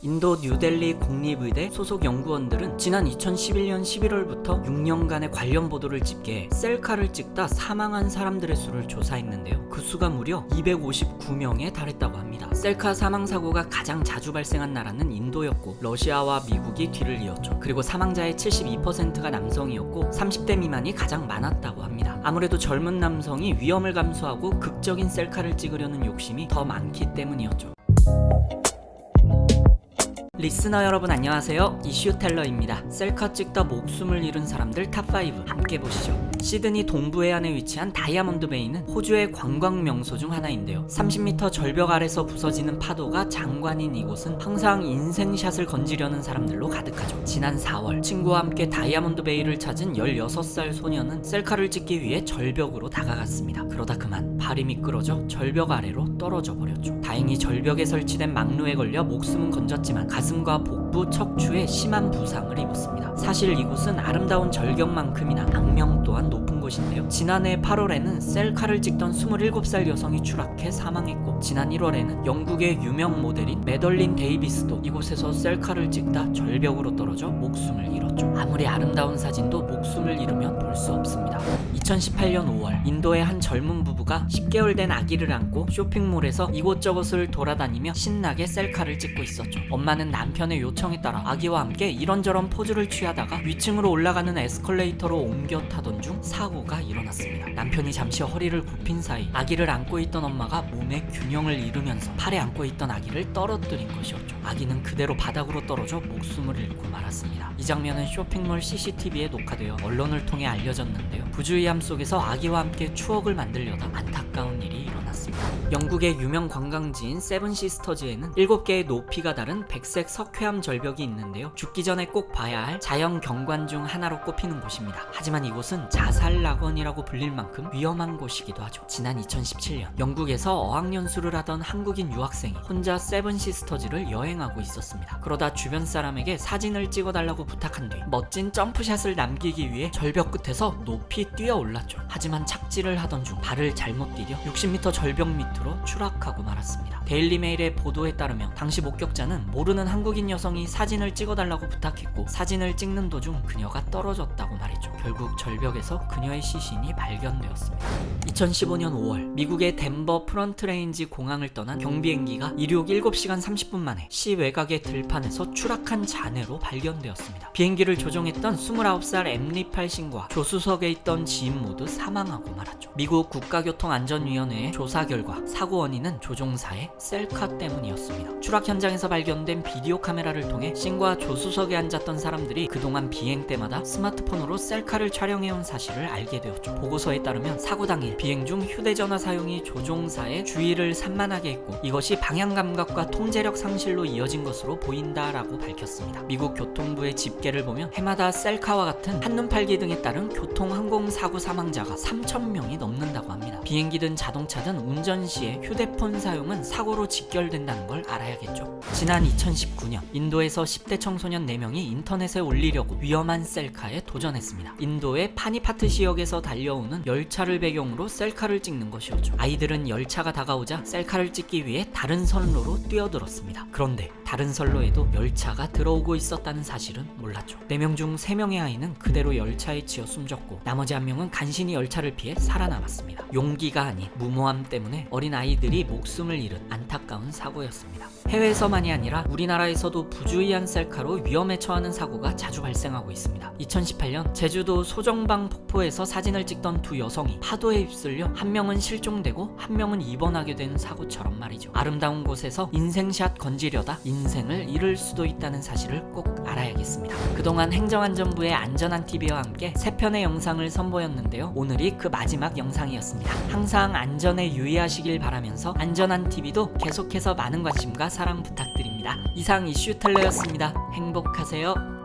인도 뉴델리 국립의대 소속 연구원들은 지난 2011년 11월부터 6년간의 관련 보도를 집계해 셀카를 찍다 사망한 사람들의 수를 조사했는데요. 그 수가 무려 259명에 달했다고 합니다. 셀카 사망 사고가 가장 자주 발생한 나라는 인도였고 러시아와 미국이 뒤를 이었죠. 그리고 사망자의 72%가 남성이었고 30대 미만이 가장 많았다고 합니다. 아무래도 젊은 남성이 위험을 감수하고 극적인 셀카를 찍으려는 욕심이 더 많기 때문이었죠. 리스너 여러분 안녕하세요. 이슈텔러입니다. 셀카 찍다 목숨을 잃은 사람들 탑5 함께 보시죠. 시드니 동부 해안에 위치한 다이아몬드 베이는 호주의 관광 명소 중 하나인데요. 30m 절벽 아래서 부서지는 파도가 장관인 이곳은 항상 인생샷을 건지려는 사람들로 가득하죠. 지난 4월 친구와 함께 다이아몬드 베이를 찾은 16살 소녀는 셀카를 찍기 위해 절벽으로 다가갔습니다. 그러다 그만 발이 미끄러져 절벽 아래로 떨어져 버렸죠. 다행히 절벽에 설치된 망루에 걸려 목숨은 건졌지만 가슴과 복부, 척추에 심한 부상을 입었습니다. 사실 이곳은 아름다운 절경만큼이나 악명 또한 높은 곳인데요. 지난해 8월에는 셀카를 찍던 27살 여성이 추락해 사망했고 지난 1월에는 영국의 유명 모델인 매덜린 데이비스도 이곳에서 셀카를 찍다 절벽으로 떨어져 목숨을 잃었죠. 아무리 아름다운 사진도 목숨을 잃으면 볼 수 없습니다. 2018년 5월 인도의 한 젊은 부부가 10개월 된 아기를 안고 쇼핑몰에서 이곳저곳을 돌아다니며 신나게 셀카를 찍고 있었죠. 엄마는 남편의 요청에 따라 아기와 함께 이런저런 포즈를 취하다가 위층으로 올라가는 에스컬레이터로 옮겨 타던 중 사고가 일어났습니다. 남편이 잠시 허리를 굽힌 사이 아기를 안고 있던 엄마가 몸의 균형을 잃으면서 팔에 안고 있던 아기를 떨어뜨린 것이었죠. 아기는 그대로 바닥으로 떨어져 목숨을 잃고 말았습니다. 이 장면은 쇼핑몰 CCTV에 녹화되어 언론을 통해 알려졌는데요. 부주의함 속에서 아기와 함께 추억을 만들려다 안타까운 일이 일어났습니다. 영국의 유명 관광지인 세븐시스터즈에는 7개의 높이가 다른 백색 석회암 절벽이 있는데요. 죽기 전에 꼭 봐야 할 자연 경관 중 하나로 꼽히는 곳입니다. 하지만 이곳은 자살 낙원이라고 불릴 만큼 위험한 곳이기도 하죠. 지난 2017년 영국에서 어학연수를 하던 한국인 유학생이 혼자 세븐시스터즈를 여행하고 있었습니다. 그러다 주변 사람에게 사진을 찍어달라고 부탁한 뒤 멋진 점프샷을 남기기 위해 절벽 끝에서 높이 뛰어 올랐죠. 하지만 착지를 하던 중 발을 잘못 디뎌 60m 절벽 밑으로 추락하고 말았습니다. 데일리메일의 보도에 따르면 당시 목격자는 모르는 한국인 여성이 사진을 찍어달라고 부탁했고 사진을 찍는 도중 그녀가 떨어졌다고 말했죠. 결국 절벽에서 그녀의 시신이 발견되었습니다. 2015년 5월 미국의 덴버 프런트 레인지 공항을 떠난 경비행기가 이륙 7시간 30분 만에 시 외곽의 들판에서 추락한 잔해로 발견되었습니다. 비행기를 조종했던 29살 엠리팔 신과 조수석에 있던 지인 모두 사망하고 말았죠. 미국 국가교통안전위원회의 조사 결과 사고 원인은 조종사의 셀카 때문이었습니다. 추락 현장에서 발견된 비디오 카메라를 통해 신과 조수석에 앉았던 사람들이 그동안 비행 때마다 스마트폰으로 셀카를 촬영해온 사실을 알게 되었죠. 보고서에 따르면 사고 당일 비행 중 휴대전화 사용이 조종사의 주의를 산만하게 했고 이것이 방향 감각과 통제력 상실로 이어진 것으로 보인다라고 밝혔습니다. 미국 교통부의 집계를 보면 해마다 셀카와 같은 한눈 팔기 등에 따른 교통항공사고 사망자가 3,000명이 넘는다고 합니다. 비행기든 자동차든 운전 시에 휴대폰 사용은 사고로 직결된다는 걸 알아야겠죠. 지난 2019년 인도에서 10대 청소년 4명이 인터넷에 올리려고 위험한 셀카에 도전했습니다. 인도의 파니파트 지역에서 달려오는 열차를 배경으로 셀카를 찍는 것이었죠. 아이들은 열차가 다가오자 셀카를 찍기 위해 다른 선로로 뛰어들었습니다. 그런데 다른 선로에도 열차가 들어오고 있었다는 사실은 몰랐죠. 4명 중 3명의 아이는 그대로 열차에 치여 숨졌고 나머지 1명은 간신히 열차를 피해 살아남았습니다. 용기가 아닌 무모함 때문에 어린 아이들이 목숨을 잃은 안타까운 사고였습니다. 해외에서만이 아니라 우리나라에서도 부주의한 셀카로 위험에 처하는 사고가 자주 발생하고 있습니다. 2018년 제주도 소정방 폭포에서 사진을 찍던 2 여성이 파도에 휩쓸려 한 명은 실종되고 한 명은 입원하게 된 사고처럼 말이죠. 아름다운 곳에서 인생샷 건지려다 인생을 잃을 수도 있다는 사실을 꼭 알아야겠습니다. 그동안 행정안전부의 안전한 TV와 함께 3편의 영상을 선보였는데요. 오늘이 그 마지막 영상이었습니다. 항상 안전에 유의하시길 바라면서 안전한 TV도 계속해서 많은 관심과 사랑 부탁드립니다. 이상 이슈텔러였습니다. 행복하세요.